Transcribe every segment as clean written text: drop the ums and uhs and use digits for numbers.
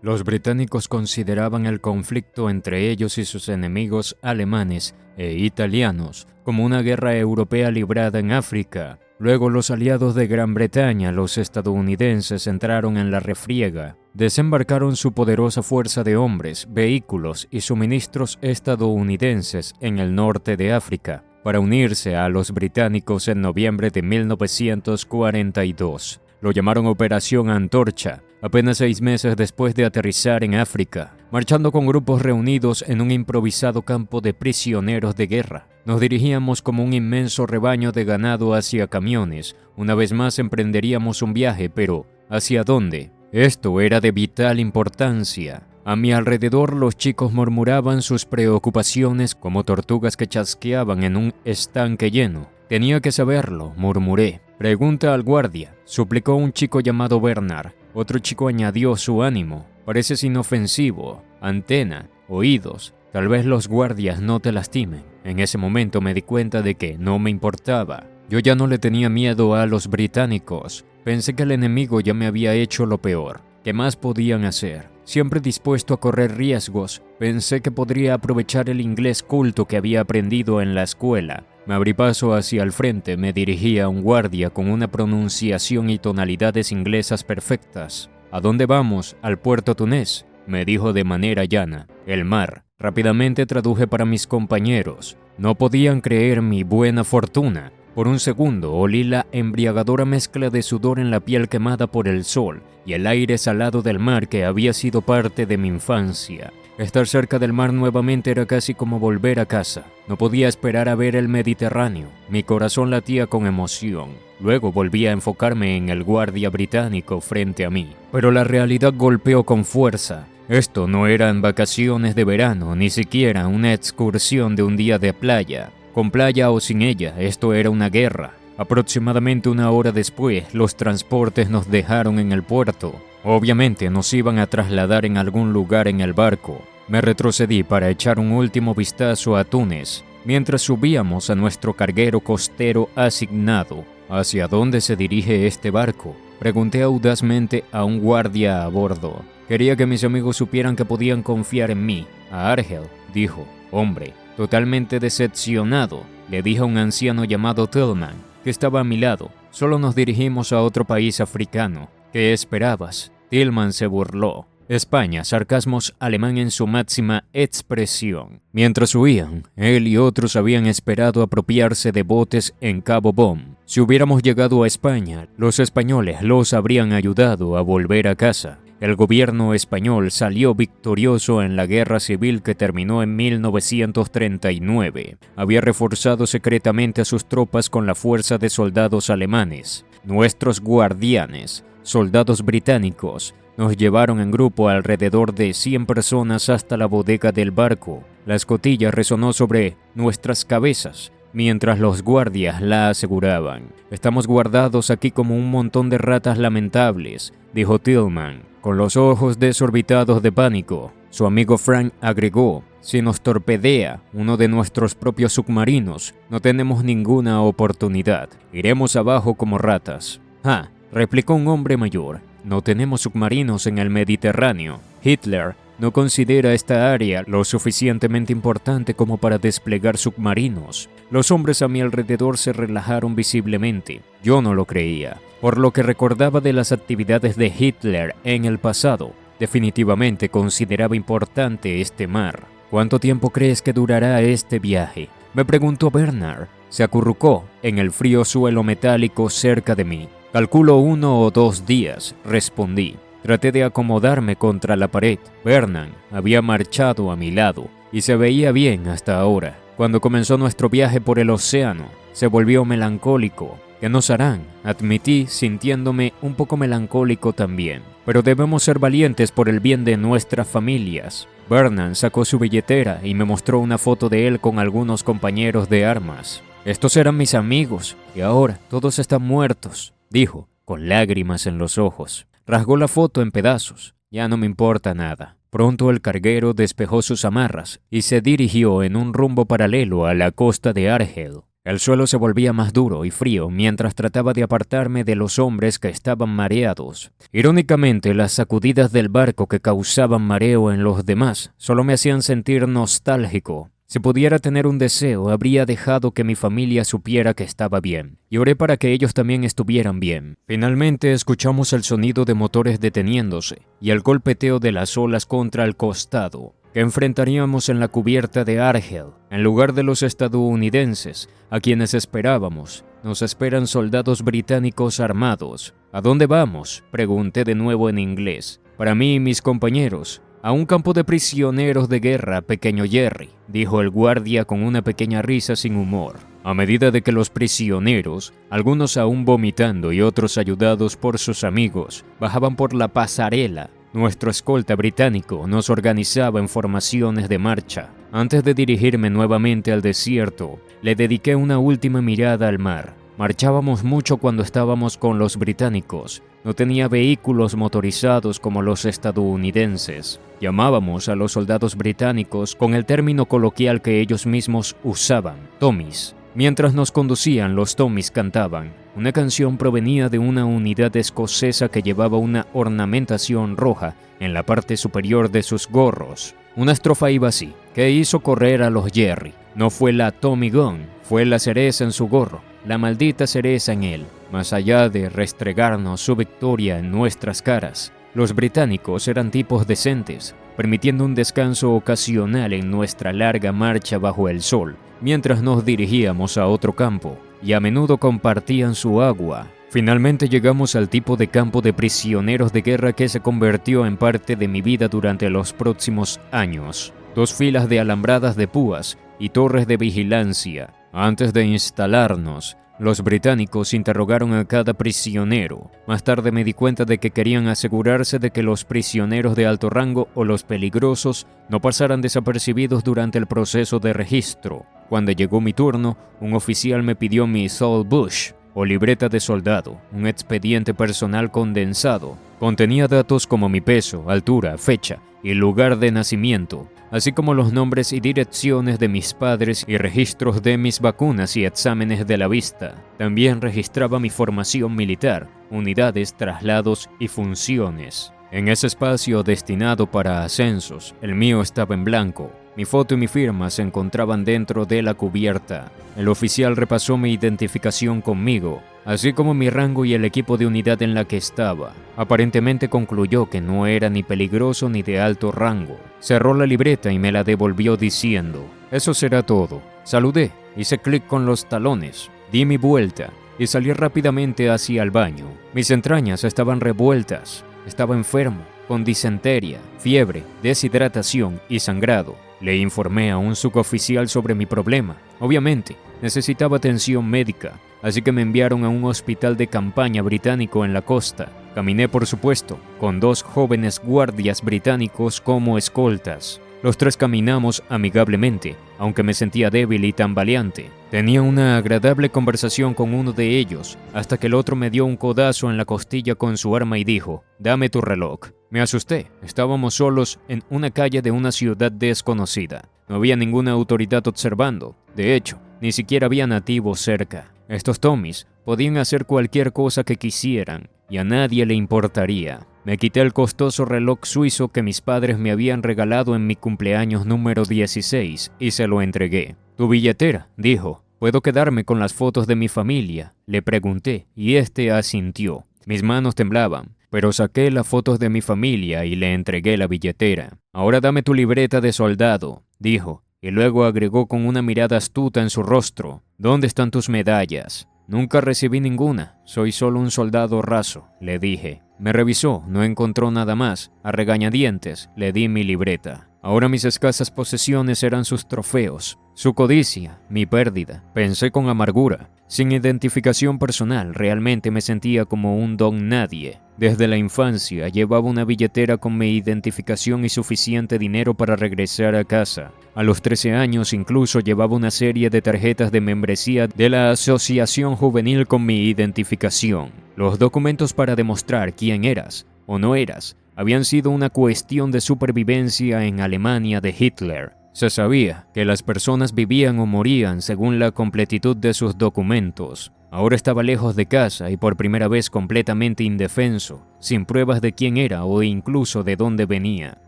Los británicos consideraban el conflicto entre ellos y sus enemigos alemanes e italianos como una guerra europea librada en África. Luego los aliados de Gran Bretaña, los estadounidenses, entraron en la refriega. Desembarcaron su poderosa fuerza de hombres, vehículos y suministros estadounidenses en el norte de África para unirse a los británicos en noviembre de 1942. Lo llamaron Operación Antorcha, apenas 6 meses después de aterrizar en África, marchando con grupos reunidos en un improvisado campo de prisioneros de guerra. Nos dirigíamos como un inmenso rebaño de ganado hacia camiones. Una vez más emprenderíamos un viaje, pero ¿hacia dónde? Esto era de vital importancia. A mi alrededor los chicos murmuraban sus preocupaciones como tortugas que chasqueaban en un estanque lleno. Tenía que saberlo, murmuré. Pregunta al guardia, suplicó un chico llamado Bernard. Otro chico añadió su ánimo. Pareces inofensivo. Antena, oídos. Tal vez los guardias no te lastimen. En ese momento me di cuenta de que no me importaba. Yo ya no le tenía miedo a los británicos. Pensé que el enemigo ya me había hecho lo peor. ¿Qué más podían hacer? Siempre dispuesto a correr riesgos, pensé que podría aprovechar el inglés culto que había aprendido en la escuela. Me abrí paso hacia el frente, me dirigí a un guardia con una pronunciación y tonalidades inglesas perfectas. ¿A dónde vamos? Al puerto Túnez, me dijo de manera llana. El mar. Rápidamente traduje para mis compañeros. No podían creer mi buena fortuna. Por un segundo olí la embriagadora mezcla de sudor en la piel quemada por el sol y el aire salado del mar que había sido parte de mi infancia. Estar cerca del mar nuevamente era casi como volver a casa. No podía esperar a ver el Mediterráneo. Mi corazón latía con emoción. Luego volví a enfocarme en el guardia británico frente a mí. Pero la realidad golpeó con fuerza. Esto no eran vacaciones de verano, ni siquiera una excursión de un día de playa. Con playa o sin ella, esto era una guerra. Aproximadamente una hora después, los transportes nos dejaron en el puerto. Obviamente nos iban a trasladar en algún lugar en el barco. Me retrocedí para echar un último vistazo a Túnez, mientras subíamos a nuestro carguero costero asignado. ¿Hacia dónde se dirige este barco?, pregunté audazmente a un guardia a bordo. Quería que mis amigos supieran que podían confiar en mí. A Argel, dijo. Hombre, totalmente decepcionado, le dije a un anciano llamado Tillman, que estaba a mi lado. Solo nos dirigimos a otro país africano. ¿Qué esperabas? Tillman se burló. España, sarcasmos alemán en su máxima expresión. Mientras huían, él y otros habían esperado apropiarse de botes en Cabo Bom. Si hubiéramos llegado a España, los españoles los habrían ayudado a volver a casa. El gobierno español salió victorioso en la guerra civil que terminó en 1939. Había reforzado secretamente a sus tropas con la fuerza de soldados alemanes. Nuestros guardianes, soldados británicos, nos llevaron en grupo alrededor de 100 personas hasta la bodega del barco. La escotilla resonó sobre nuestras cabezas, mientras los guardias la aseguraban. Estamos guardados aquí como un montón de ratas lamentables, dijo Tillman, con los ojos desorbitados de pánico. Su amigo Frank agregó, si nos torpedea uno de nuestros propios submarinos, no tenemos ninguna oportunidad. Iremos abajo como ratas. Ah, replicó un hombre mayor, no tenemos submarinos en el Mediterráneo. Hitler no considera esta área lo suficientemente importante como para desplegar submarinos. Los hombres a mi alrededor se relajaron visiblemente. Yo no lo creía, por lo que recordaba de las actividades de Hitler en el pasado. Definitivamente consideraba importante este mar. ¿Cuánto tiempo crees que durará este viaje?, me preguntó Bernard. Se acurrucó en el frío suelo metálico cerca de mí. Calculo 1 o 2 días, respondí. Traté de acomodarme contra la pared. Bernard había marchado a mi lado y se veía bien hasta ahora. Cuando comenzó nuestro viaje por el océano, se volvió melancólico. ¿Qué nos harán?, admití, sintiéndome un poco melancólico también. Pero debemos ser valientes por el bien de nuestras familias. Bernard sacó su billetera y me mostró una foto de él con algunos compañeros de armas. Estos eran mis amigos y ahora todos están muertos, dijo, con lágrimas en los ojos. Rasgó la foto en pedazos. Ya no me importa nada. Pronto el carguero despejó sus amarras y se dirigió en un rumbo paralelo a la costa de Argel. El suelo se volvía más duro y frío mientras trataba de apartarme de los hombres que estaban mareados. Irónicamente, las sacudidas del barco que causaban mareo en los demás solo me hacían sentir nostálgico. Si pudiera tener un deseo, habría dejado que mi familia supiera que estaba bien, y oré para que ellos también estuvieran bien. Finalmente escuchamos el sonido de motores deteniéndose y el golpeteo de las olas contra el costado, que enfrentaríamos en la cubierta de Argel. En lugar de los estadounidenses, a quienes esperábamos, nos esperan soldados británicos armados. ¿A dónde vamos?, pregunté de nuevo en inglés. Para mí y mis compañeros, a un campo de prisioneros de guerra, pequeño Jerry, dijo el guardia con una pequeña risa sin humor. A medida de que los prisioneros, algunos aún vomitando y otros ayudados por sus amigos, bajaban por la pasarela, nuestro escolta británico nos organizaba en formaciones de marcha. Antes de dirigirme nuevamente al desierto, le dediqué una última mirada al mar. Marchábamos mucho cuando estábamos con los británicos. No tenía vehículos motorizados como los estadounidenses. Llamábamos a los soldados británicos con el término coloquial que ellos mismos usaban, Tommies. Mientras nos conducían, los Tommies cantaban. Una canción provenía de una unidad escocesa que llevaba una ornamentación roja en la parte superior de sus gorros. Una estrofa iba así: ¿qué hizo correr a los Jerry? No fue la Tommy Gun, fue la cereza en su gorro, la maldita cereza en él. Más allá de restregarnos su victoria en nuestras caras, los británicos eran tipos decentes, permitiendo un descanso ocasional en nuestra larga marcha bajo el sol, mientras nos dirigíamos a otro campo, y a menudo compartían su agua. Finalmente llegamos al tipo de campo de prisioneros de guerra que se convirtió en parte de mi vida durante los próximos años. 2 filas de alambradas de púas y torres de vigilancia. Antes de instalarnos, los británicos interrogaron a cada prisionero. Más tarde me di cuenta de que querían asegurarse de que los prisioneros de alto rango o los peligrosos no pasaran desapercibidos durante el proceso de registro. Cuando llegó mi turno, un oficial me pidió mi Soul Bush, o libreta de soldado, un expediente personal condensado. Contenía datos como mi peso, altura, fecha y lugar de nacimiento, así como los nombres y direcciones de mis padres y registros de mis vacunas y exámenes de la vista. También registraba mi formación militar, unidades, traslados y funciones. En ese espacio destinado para ascensos, el mío estaba en blanco. Mi foto y mi firma se encontraban dentro de la cubierta. El oficial repasó mi identificación conmigo, así como mi rango y el equipo de unidad en la que estaba. Aparentemente concluyó que no era ni peligroso ni de alto rango. Cerró la libreta y me la devolvió diciendo: «Eso será todo». Saludé, hice clic con los talones, di mi vuelta y salí rápidamente hacia el baño. Mis entrañas estaban revueltas. Estaba enfermo, con disentería, fiebre, deshidratación y sangrado. Le informé a un suboficial sobre mi problema. Obviamente, necesitaba atención médica, así que me enviaron a un hospital de campaña británico en la costa. Caminé, por supuesto, con 2 jóvenes guardias británicos como escoltas. Los 3 caminamos amigablemente, aunque me sentía débil y tambaleante. Tenía una agradable conversación con uno de ellos, hasta que el otro me dio un codazo en la costilla con su arma y dijo: «Dame tu reloj». Me asusté. Estábamos solos en una calle de una ciudad desconocida. No había ninguna autoridad observando. De hecho, ni siquiera había nativos cerca. Estos Tommies podían hacer cualquier cosa que quisieran, y a nadie le importaría. Me quité el costoso reloj suizo que mis padres me habían regalado en mi cumpleaños número 16 y se lo entregué. «¿Tu billetera?», dijo. «¿Puedo quedarme con las fotos de mi familia?», le pregunté, y este asintió. Mis manos temblaban, pero saqué las fotos de mi familia y le entregué la billetera. «Ahora dame tu libreta de soldado», dijo, y luego agregó con una mirada astuta en su rostro: «¿Dónde están tus medallas?». «Nunca recibí ninguna, soy solo un soldado raso», le dije. Me revisó, no encontró nada más. A regañadientes, le di mi libreta. Ahora mis escasas posesiones eran sus trofeos, su codicia, mi pérdida. Pensé con amargura. Sin identificación personal, realmente me sentía como un don nadie. Desde la infancia llevaba una billetera con mi identificación y suficiente dinero para regresar a casa. A los 13 años incluso llevaba una serie de tarjetas de membresía de la Asociación Juvenil con mi identificación. Los documentos para demostrar quién eras o no eras habían sido una cuestión de supervivencia en Alemania de Hitler. Se sabía que las personas vivían o morían según la completitud de sus documentos. Ahora estaba lejos de casa y por primera vez completamente indefenso, sin pruebas de quién era o incluso de dónde venía.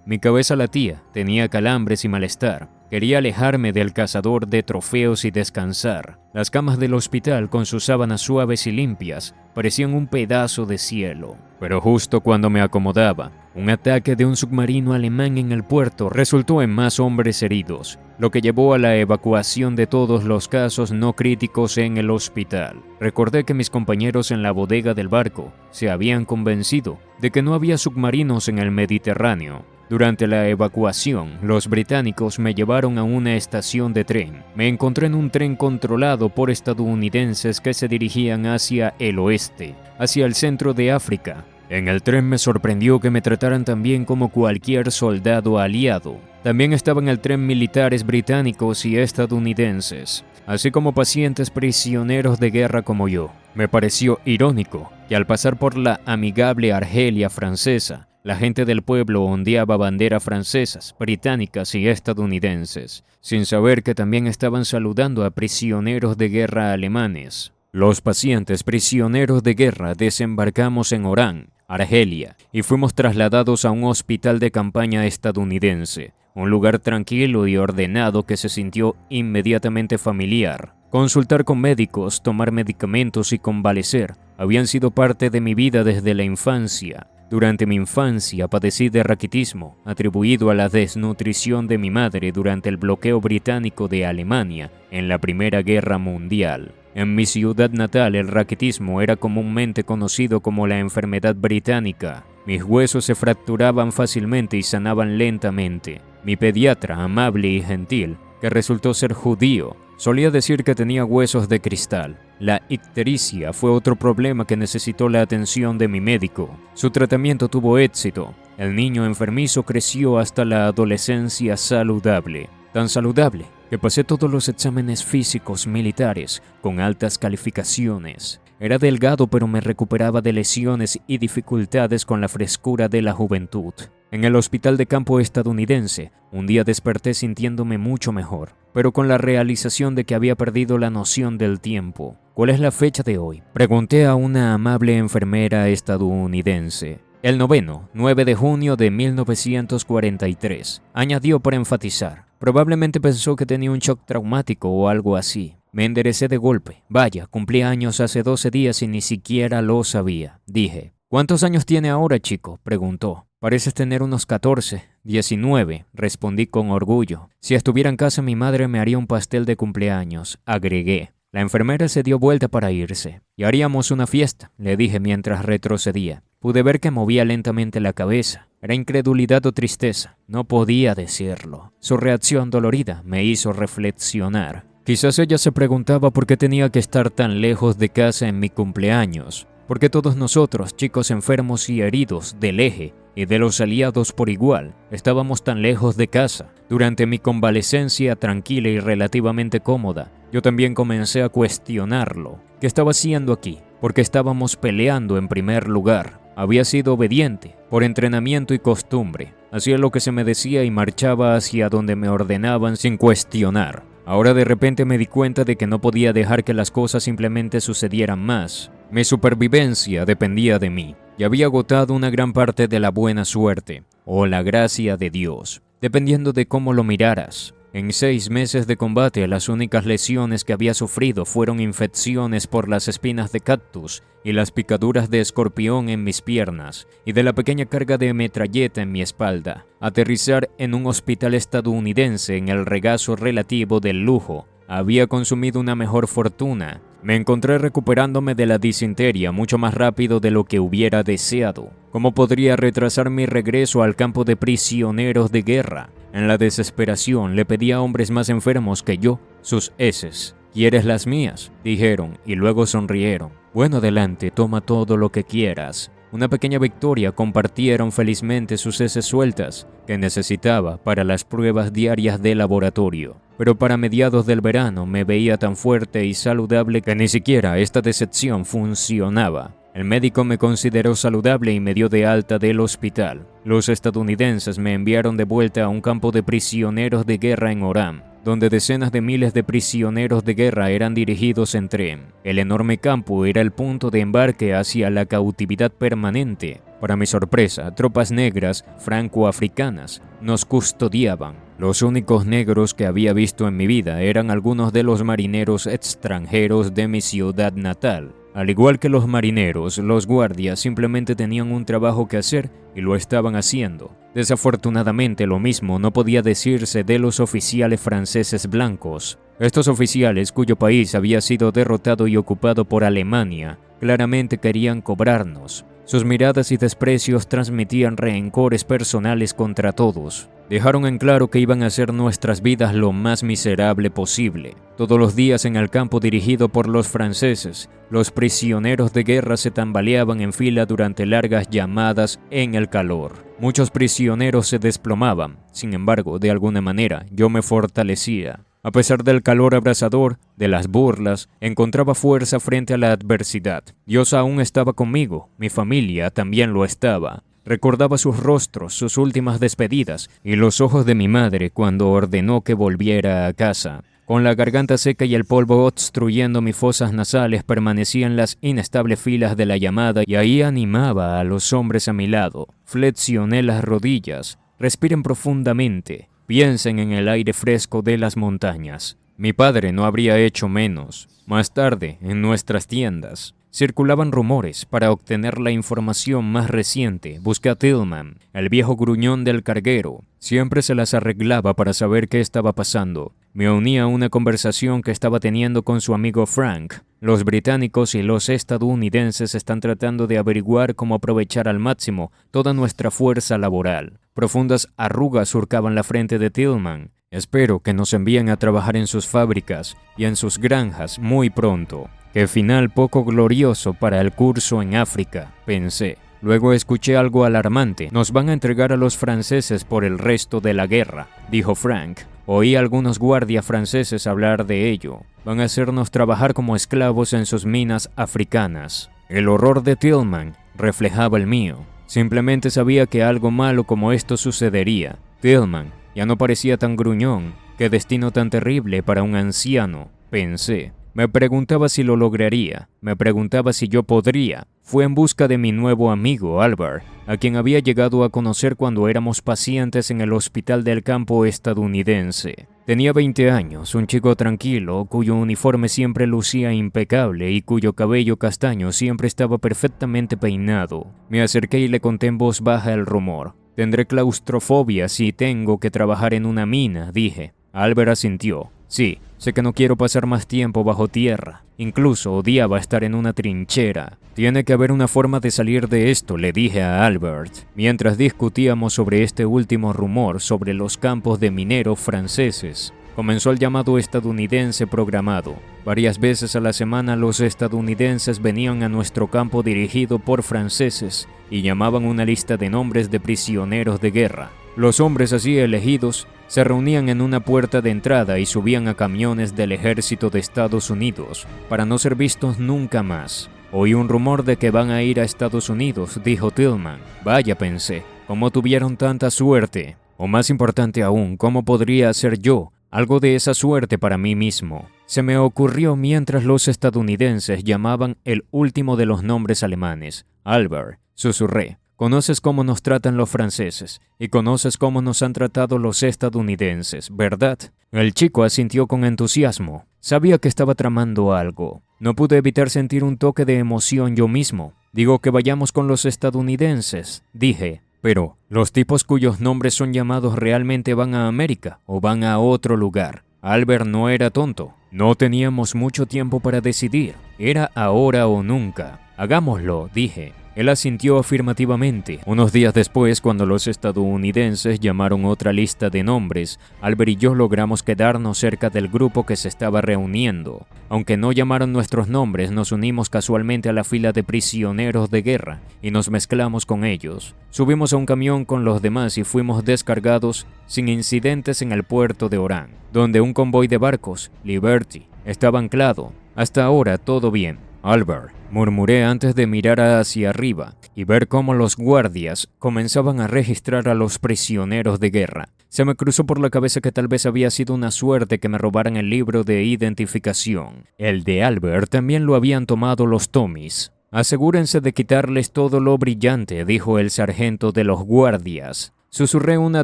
Mi cabeza latía, tenía calambres y malestar. Quería alejarme del cazador de trofeos y descansar. Las camas del hospital, con sus sábanas suaves y limpias, parecían un pedazo de cielo. Pero justo cuando me acomodaba, un ataque de un submarino alemán en el puerto resultó en más hombres heridos, lo que llevó a la evacuación de todos los casos no críticos en el hospital. Recordé que mis compañeros en la bodega del barco se habían convencido de que no había submarinos en el Mediterráneo. Durante la evacuación, los británicos me llevaron a una estación de tren. Me encontré en un tren controlado por estadounidenses que se dirigían hacia el oeste, hacia el centro de África. En el tren me sorprendió que me trataran tan bien como cualquier soldado aliado. También estaban en el tren militares británicos y estadounidenses, así como pacientes prisioneros de guerra como yo. Me pareció irónico que al pasar por la amigable Argelia francesa, la gente del pueblo ondeaba banderas francesas, británicas y estadounidenses, sin saber que también estaban saludando a prisioneros de guerra alemanes. Los pacientes prisioneros de guerra desembarcamos en Orán, Argelia, y fuimos trasladados a un hospital de campaña estadounidense, un lugar tranquilo y ordenado que se sintió inmediatamente familiar. Consultar con médicos, tomar medicamentos y convalecer habían sido parte de mi vida desde la infancia. Durante mi infancia padecí de raquitismo, atribuido a la desnutrición de mi madre durante el bloqueo británico de Alemania en la Primera Guerra Mundial. En mi ciudad natal el raquitismo era comúnmente conocido como la enfermedad británica. Mis huesos se fracturaban fácilmente y sanaban lentamente. Mi pediatra, amable y gentil, que resultó ser judío, solía decir que tenía huesos de cristal. La ictericia fue otro problema que necesitó la atención de mi médico. Su tratamiento tuvo éxito. El niño enfermizo creció hasta la adolescencia saludable. Tan saludable que pasé todos los exámenes físicos militares con altas calificaciones. Era delgado, pero me recuperaba de lesiones y dificultades con la frescura de la juventud. En el hospital de campo estadounidense, un día desperté sintiéndome mucho mejor, pero con la realización de que había perdido la noción del tiempo. ¿Cuál es la fecha de hoy?, pregunté a una amable enfermera estadounidense. El 9 de junio de 1943, añadió para enfatizar. Probablemente pensó que tenía un shock traumático o algo así. Me enderecé de golpe. Vaya, cumplí años hace 12 días y ni siquiera lo sabía, dije. ¿Cuántos años tiene ahora, chico?, preguntó. Pareces tener unos 14, 19, respondí con orgullo. Si estuviera en casa mi madre me haría un pastel de cumpleaños, agregué. La enfermera se dio vuelta para irse. Y haríamos una fiesta, le dije mientras retrocedía. Pude ver que movía lentamente la cabeza. Era incredulidad o tristeza. No podía decirlo. Su reacción dolorida me hizo reflexionar. Quizás ella se preguntaba por qué tenía que estar tan lejos de casa en mi cumpleaños. Porque todos nosotros, chicos enfermos y heridos del eje y de los aliados por igual, estábamos tan lejos de casa. Durante mi convalecencia tranquila y relativamente cómoda, yo también comencé a cuestionarlo. ¿Qué estaba haciendo aquí? Porque estábamos peleando en primer lugar. Había sido obediente, por entrenamiento y costumbre. Hacía lo que se me decía y marchaba hacia donde me ordenaban sin cuestionar. Ahora de repente me di cuenta de que no podía dejar que las cosas simplemente sucedieran más. Mi supervivencia dependía de mí, y había agotado una gran parte de la buena suerte, o la gracia de Dios, dependiendo de cómo lo miraras. En 6 meses de combate, las únicas lesiones que había sufrido fueron infecciones por las espinas de cactus y las picaduras de escorpión en mis piernas y de la pequeña carga de metralleta en mi espalda. Aterrizar en un hospital estadounidense en el regazo relativo del lujo había consumido una mejor fortuna. Me encontré recuperándome de la disentería mucho más rápido de lo que hubiera deseado. ¿Cómo podría retrasar mi regreso al campo de prisioneros de guerra? En la desesperación le pedí a hombres más enfermos que yo sus heces. ¿Quieres las mías?, dijeron, y luego sonrieron. Bueno, adelante, toma todo lo que quieras. Una pequeña victoria, compartieron felizmente sus heces sueltas que necesitaba para las pruebas diarias de laboratorio. Pero para mediados del verano me veía tan fuerte y saludable que ni siquiera esta decepción funcionaba. El médico me consideró saludable y me dio de alta del hospital. Los estadounidenses me enviaron de vuelta a un campo de prisioneros de guerra en Orán, donde decenas de miles de prisioneros de guerra eran dirigidos en tren. El enorme campo era el punto de embarque hacia la cautividad permanente. Para mi sorpresa, tropas negras franco-africanas nos custodiaban. Los únicos negros que había visto en mi vida eran algunos de los marineros extranjeros de mi ciudad natal. Al igual que los marineros, los guardias simplemente tenían un trabajo que hacer y lo estaban haciendo. Desafortunadamente, lo mismo no podía decirse de los oficiales franceses blancos. Estos oficiales, cuyo país había sido derrotado y ocupado por Alemania, claramente querían cobrarnos. Sus miradas y desprecios transmitían rencores personales contra todos. Dejaron en claro que iban a hacer nuestras vidas lo más miserable posible. Todos los días en el campo dirigido por los franceses, los prisioneros de guerra se tambaleaban en fila durante largas llamadas en el calor. Muchos prisioneros se desplomaban. Sin embargo, de alguna manera, yo me fortalecía. A pesar del calor abrasador, de las burlas, encontraba fuerza frente a la adversidad. Dios aún estaba conmigo, mi familia también lo estaba. Recordaba sus rostros, sus últimas despedidas y los ojos de mi madre cuando ordenó que volviera a casa. Con la garganta seca y el polvo obstruyendo mis fosas nasales, permanecía en las inestables filas de la llamada y ahí animaba a los hombres a mi lado. Flexioné las rodillas. Respiren profundamente. Piensen en el aire fresco de las montañas. Mi padre no habría hecho menos. Más tarde, en nuestras tiendas, circulaban rumores. Para obtener la información más reciente, busqué a Tillman, el viejo gruñón del carguero. Siempre se las arreglaba para saber qué estaba pasando. Me unía a una conversación que estaba teniendo con su amigo Frank. Los británicos y los estadounidenses están tratando de averiguar cómo aprovechar al máximo toda nuestra fuerza laboral. Profundas arrugas surcaban la frente de Tillman. Espero que nos envíen a trabajar en sus fábricas y en sus granjas muy pronto. Qué final poco glorioso para el curso en África, pensé. Luego escuché algo alarmante. Nos van a entregar a los franceses por el resto de la guerra, dijo Frank. Oí a algunos guardias franceses hablar de ello. Van a hacernos trabajar como esclavos en sus minas africanas. El horror de Tillman reflejaba el mío. Simplemente sabía que algo malo como esto sucedería. Tillman ya no parecía tan gruñón. Qué destino tan terrible para un anciano, pensé. Me preguntaba si lo lograría. Me preguntaba si yo podría. Fue en busca de mi nuevo amigo, Albert, a quien había llegado a conocer cuando éramos pacientes en el hospital del campo estadounidense. Tenía 20 años, un chico tranquilo, cuyo uniforme siempre lucía impecable y cuyo cabello castaño siempre estaba perfectamente peinado. Me acerqué y le conté en voz baja el rumor. Tendré claustrofobia si tengo que trabajar en una mina, dije. Albert asintió. Sí, sé que no quiero pasar más tiempo bajo tierra. Incluso odiaba estar en una trinchera. Tiene que haber una forma de salir de esto, le dije a Albert, mientras discutíamos sobre este último rumor sobre los campos de mineros franceses. Comenzó el llamado estadounidense programado. Varias veces a la semana los estadounidenses venían a nuestro campo dirigido por franceses y llamaban una lista de nombres de prisioneros de guerra. Los hombres así elegidos se reunían en una puerta de entrada y subían a camiones del ejército de Estados Unidos para no ser vistos nunca más. Oí un rumor de que van a ir a Estados Unidos, dijo Tillman. Vaya, pensé, ¿cómo tuvieron tanta suerte? O más importante aún, ¿cómo podría hacer yo algo de esa suerte para mí mismo? Se me ocurrió mientras los estadounidenses llamaban el último de los nombres alemanes. Albert, susurré. Conoces cómo nos tratan los franceses y conoces cómo nos han tratado los estadounidenses, ¿verdad? El chico asintió con entusiasmo. Sabía que estaba tramando algo. No pude evitar sentir un toque de emoción yo mismo. Digo que vayamos con los estadounidenses, dije. Pero, ¿los tipos cuyos nombres son llamados realmente van a América o van a otro lugar? Albert no era tonto. No teníamos mucho tiempo para decidir. Era ahora o nunca. Hagámoslo, dije. Él asintió afirmativamente. Unos días después, cuando los estadounidenses llamaron otra lista de nombres, Albert y yo logramos quedarnos cerca del grupo que se estaba reuniendo. Aunque no llamaron nuestros nombres, nos unimos casualmente a la fila de prisioneros de guerra y nos mezclamos con ellos. Subimos a un camión con los demás y fuimos descargados sin incidentes en el puerto de Orán, donde un convoy de barcos, Liberty, estaba anclado. Hasta ahora todo bien. Albert, murmuré antes de mirar hacia arriba y ver cómo los guardias comenzaban a registrar a los prisioneros de guerra. Se me cruzó por la cabeza que tal vez había sido una suerte que me robaran el libro de identificación. El de Albert también lo habían tomado los Tommys. Asegúrense de quitarles todo lo brillante, dijo el sargento de los guardias. Susurré una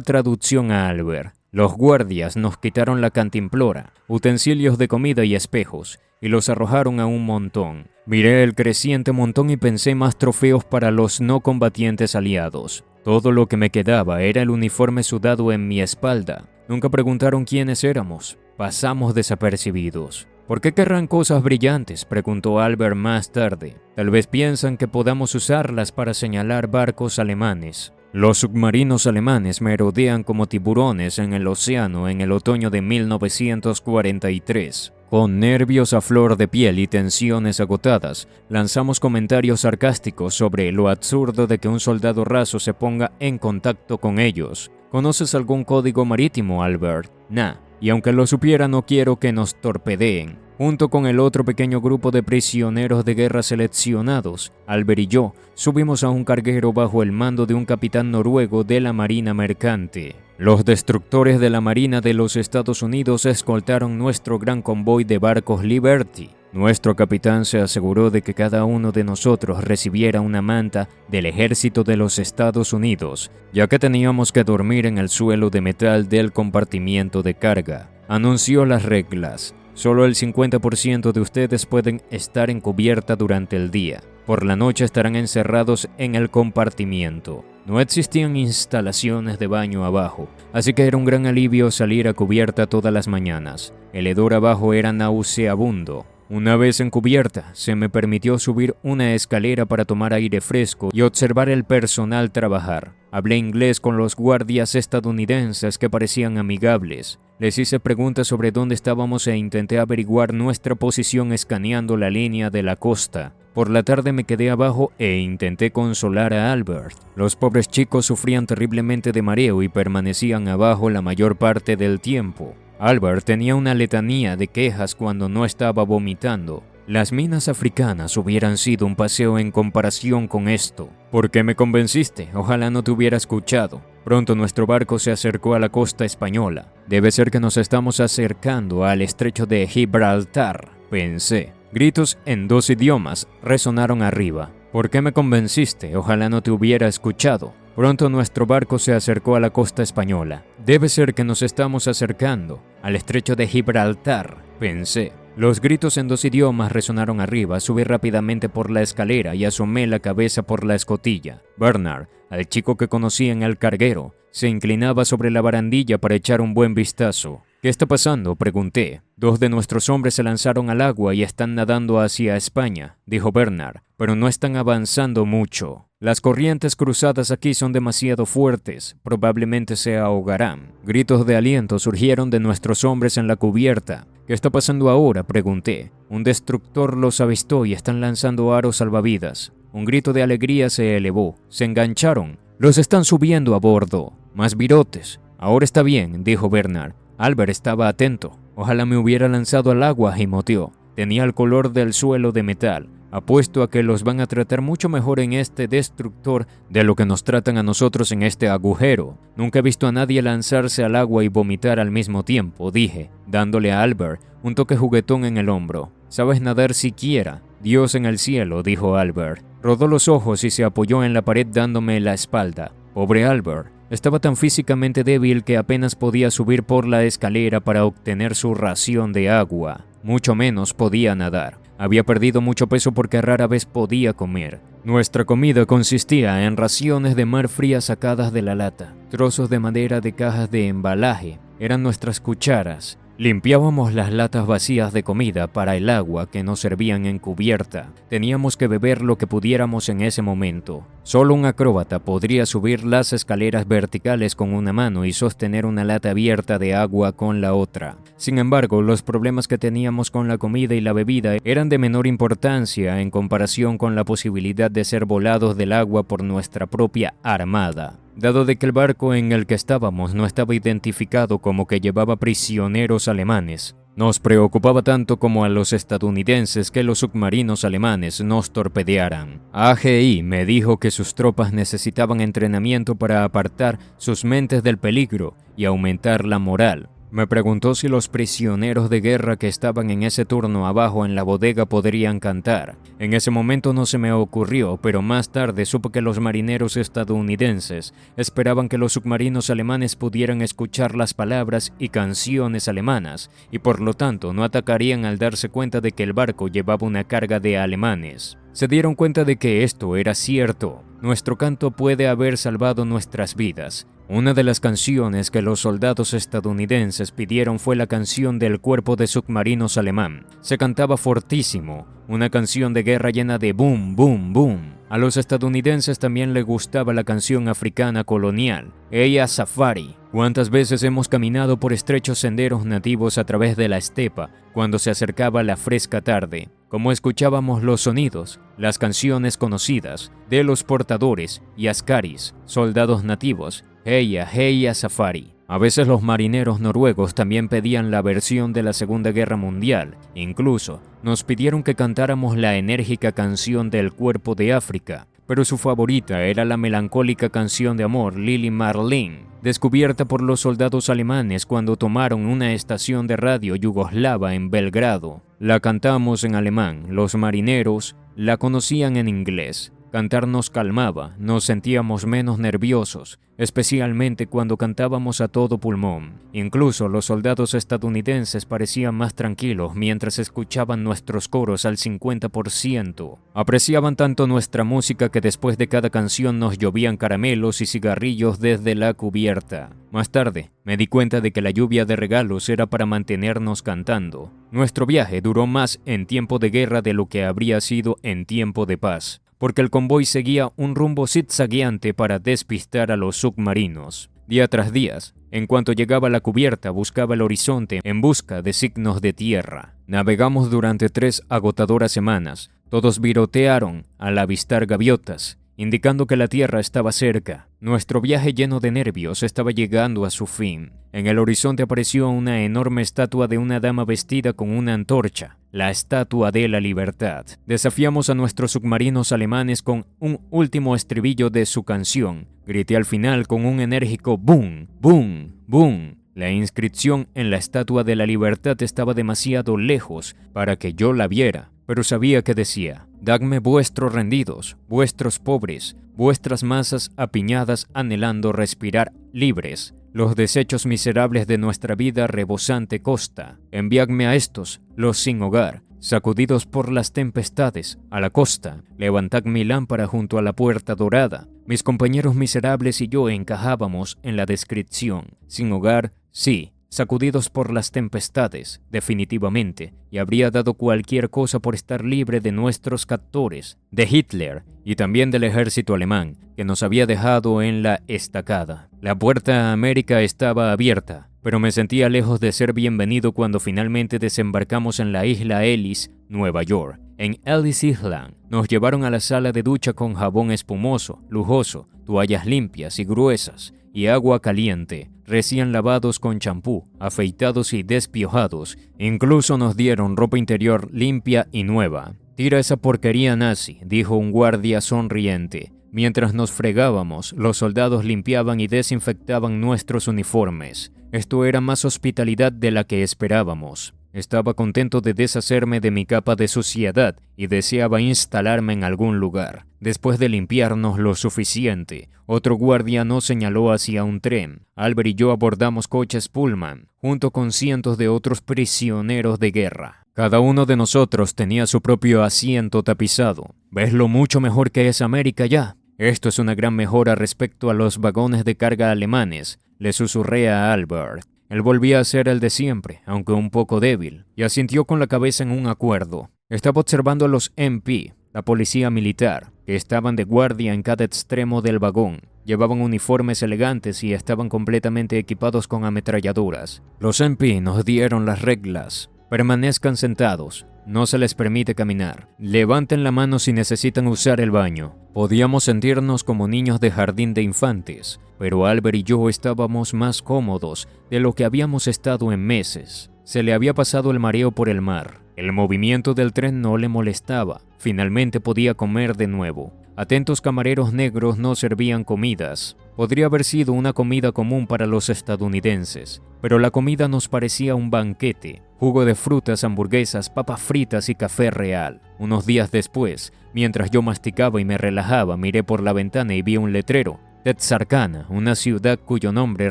traducción a Albert. Los guardias nos quitaron la cantimplora, utensilios de comida y espejos, y los arrojaron a un montón. Miré el creciente montón y pensé más trofeos para los no combatientes aliados. Todo lo que me quedaba era el uniforme sudado en mi espalda. Nunca preguntaron quiénes éramos. Pasamos desapercibidos. ¿Por qué querrán cosas brillantes?, preguntó Albert más tarde. Tal vez piensan que podamos usarlas para señalar barcos alemanes. Los submarinos alemanes merodean como tiburones en el océano en el otoño de 1943. Con nervios a flor de piel y tensiones agotadas, lanzamos comentarios sarcásticos sobre lo absurdo de que un soldado raso se ponga en contacto con ellos. ¿Conoces algún código marítimo, Albert? Nah. Y aunque lo supiera, no quiero que nos torpedeen. Junto con el otro pequeño grupo de prisioneros de guerra seleccionados, Albert y yo subimos a un carguero bajo el mando de un capitán noruego de la Marina Mercante. Los destructores de la Marina de los Estados Unidos escoltaron nuestro gran convoy de barcos Liberty. Nuestro capitán se aseguró de que cada uno de nosotros recibiera una manta del ejército de los Estados Unidos, ya que teníamos que dormir en el suelo de metal del compartimiento de carga. Anunció las reglas. Solo el 50% de ustedes pueden estar en cubierta durante el día. Por la noche estarán encerrados en el compartimiento. No existían instalaciones de baño abajo, así que era un gran alivio salir a cubierta todas las mañanas. El hedor abajo era nauseabundo. Una vez en cubierta, se me permitió subir una escalera para tomar aire fresco y observar el personal trabajar. Hablé inglés con los guardias estadounidenses que parecían amigables. Les hice preguntas sobre dónde estábamos e intenté averiguar nuestra posición escaneando la línea de la costa. Por la tarde me quedé abajo e intenté consolar a Albert. Los pobres chicos sufrían terriblemente de mareo y permanecían abajo la mayor parte del tiempo. Albert tenía una letanía de quejas cuando no estaba vomitando. Las minas africanas hubieran sido un paseo en comparación con esto. ¿Por qué me convenciste? Ojalá no te hubiera escuchado. Pronto nuestro barco se acercó a la costa española. Debe ser que nos estamos acercando al estrecho de Gibraltar, pensé. Gritos en 2 idiomas resonaron arriba. ¿Por qué me convenciste? Ojalá no te hubiera escuchado. Pronto nuestro barco se acercó a la costa española. Debe ser que nos estamos acercando al estrecho de Gibraltar, pensé. Los gritos en 2 idiomas resonaron arriba. Subí rápidamente por la escalera y asomé la cabeza por la escotilla. Bernard, al chico que conocí en el carguero, se inclinaba sobre la barandilla para echar un buen vistazo. ¿Qué está pasando?, pregunté. 2 de nuestros hombres se lanzaron al agua y están nadando hacia España, dijo Bernard, pero no están avanzando mucho. Las corrientes cruzadas aquí son demasiado fuertes, probablemente se ahogarán. Gritos de aliento surgieron de nuestros hombres en la cubierta. ¿Qué está pasando ahora?, pregunté. Un destructor los avistó y están lanzando aros salvavidas. Un grito de alegría se elevó. Se engancharon. Los están subiendo a bordo. Más virotes. Ahora está bien, dijo Bernard. Albert estaba atento. Ojalá me hubiera lanzado al agua, gimoteó. Tenía el color del suelo de metal. Apuesto a que los van a tratar mucho mejor en este destructor de lo que nos tratan a nosotros en este agujero. Nunca he visto a nadie lanzarse al agua y vomitar al mismo tiempo, dije, dándole a Albert un toque juguetón en el hombro. ¿Sabes nadar siquiera? Dios en el cielo, dijo Albert. Rodó los ojos y se apoyó en la pared dándome la espalda. Pobre Albert. Estaba tan físicamente débil que apenas podía subir por la escalera para obtener su ración de agua. Mucho menos podía nadar. Había perdido mucho peso porque rara vez podía comer. Nuestra comida consistía en raciones de mar frías sacadas de la lata. Trozos de madera de cajas de embalaje eran nuestras cucharas. Limpiábamos las latas vacías de comida para el agua que nos servían en cubierta. Teníamos que beber lo que pudiéramos en ese momento. Solo un acróbata podría subir las escaleras verticales con una mano y sostener una lata abierta de agua con la otra. Sin embargo, los problemas que teníamos con la comida y la bebida eran de menor importancia en comparación con la posibilidad de ser volados del agua por nuestra propia armada. Dado de que el barco en el que estábamos no estaba identificado como que llevaba prisioneros alemanes, Nos preocupaba tanto como a los estadounidenses que los submarinos alemanes nos torpedearan. AGI me dijo que sus tropas necesitaban entrenamiento para apartar sus mentes del peligro y aumentar la moral. Me preguntó si los prisioneros de guerra que estaban en ese turno abajo en la bodega podrían cantar. En ese momento no se me ocurrió, pero más tarde supe que los marineros estadounidenses esperaban que los submarinos alemanes pudieran escuchar las palabras y canciones alemanas, y por lo tanto no atacarían al darse cuenta de que el barco llevaba una carga de alemanes. Se dieron cuenta de que esto era cierto. Nuestro canto puede haber salvado nuestras vidas. Una de las canciones que los soldados estadounidenses pidieron fue la canción del cuerpo de submarinos alemán. Se cantaba fortísimo, una canción de guerra llena de boom, boom, boom. A los estadounidenses también les gustaba la canción africana colonial, Eya Safari. ¿Cuántas veces hemos caminado por estrechos senderos nativos a través de la estepa cuando se acercaba la fresca tarde? Como escuchábamos los sonidos, las canciones conocidas de los portadores y askaris, soldados nativos, Heya, Heya Safari. A veces los marineros noruegos también pedían la versión de la Segunda Guerra Mundial. Incluso nos pidieron que cantáramos la enérgica canción del Cuerpo de África, pero su favorita era la melancólica canción de amor Lili Marleen, descubierta por los soldados alemanes cuando tomaron una estación de radio yugoslava en Belgrado. La cantamos en alemán, los marineros la conocían en inglés. Cantar nos calmaba, nos sentíamos menos nerviosos, especialmente cuando cantábamos a todo pulmón. Incluso los soldados estadounidenses parecían más tranquilos mientras escuchaban nuestros coros al 50%. Apreciaban tanto nuestra música que después de cada canción nos llovían caramelos y cigarrillos desde la cubierta. Más tarde, me di cuenta de que la lluvia de regalos era para mantenernos cantando. Nuestro viaje duró más en tiempo de guerra de lo que habría sido en tiempo de paz, porque el convoy seguía un rumbo zigzagueante para despistar a los submarinos. Día tras día, en cuanto llegaba a la cubierta, buscaba el horizonte en busca de signos de tierra. Navegamos durante 3 agotadoras semanas. Todos virotearon al avistar gaviotas, indicando que la tierra estaba cerca. Nuestro viaje lleno de nervios estaba llegando a su fin. En el horizonte apareció una enorme estatua de una dama vestida con una antorcha, la Estatua de la Libertad. Desafiamos a nuestros submarinos alemanes con un último estribillo de su canción. Grité al final con un enérgico boom, boom, boom. La inscripción en la Estatua de la Libertad estaba demasiado lejos para que yo la viera, pero sabía que decía: «Dadme vuestros rendidos, vuestros pobres, vuestras masas apiñadas anhelando respirar libres, los desechos miserables de nuestra vida rebosante costa. Enviadme a estos, los sin hogar, sacudidos por las tempestades, a la costa. Levantad mi lámpara junto a la puerta dorada». Mis compañeros miserables y yo encajábamos en la descripción. Sin hogar, sí. Sacudidos por las tempestades, definitivamente, y habría dado cualquier cosa por estar libre de nuestros captores, de Hitler y también del ejército alemán, que nos había dejado en la estacada. La puerta a América estaba abierta, pero me sentía lejos de ser bienvenido cuando finalmente desembarcamos en la isla Ellis, Nueva York. En Ellis Island nos llevaron a la sala de ducha con jabón espumoso, lujoso, toallas limpias y gruesas, y agua caliente, recién lavados con champú, afeitados y despiojados. Incluso nos dieron ropa interior limpia y nueva. «Tira esa porquería nazi», dijo un guardia sonriente. Mientras nos fregábamos, los soldados limpiaban y desinfectaban nuestros uniformes. Esto era más hospitalidad de la que esperábamos. Estaba contento de deshacerme de mi capa de suciedad y deseaba instalarme en algún lugar. Después de limpiarnos lo suficiente, otro guardia nos señaló hacia un tren. Albert y yo abordamos coches Pullman, junto con cientos de otros prisioneros de guerra. Cada uno de nosotros tenía su propio asiento tapizado. «¿Ves lo mucho mejor que es América ya? Esto es una gran mejora respecto a los vagones de carga alemanes», le susurré a Albert. Él volvía a ser el de siempre, aunque un poco débil, y asintió con la cabeza en un acuerdo. Estaba observando a los MP, la policía militar, que estaban de guardia en cada extremo del vagón. Llevaban uniformes elegantes y estaban completamente equipados con ametralladoras. Los MP nos dieron las reglas. Permanezcan sentados, no se les permite caminar. Levanten la mano si necesitan usar el baño. Podíamos sentirnos como niños de jardín de infantes, pero Albert y yo estábamos más cómodos de lo que habíamos estado en meses. Se le había pasado el mareo por el mar. El movimiento del tren no le molestaba. Finalmente podía comer de nuevo. Atentos camareros negros nos servían comidas. Podría haber sido una comida común para los estadounidenses, pero la comida nos parecía un banquete. Jugo de frutas, hamburguesas, papas fritas y café real. Unos días después, mientras yo masticaba y me relajaba, miré por la ventana y vi un letrero. Texarkana, una ciudad cuyo nombre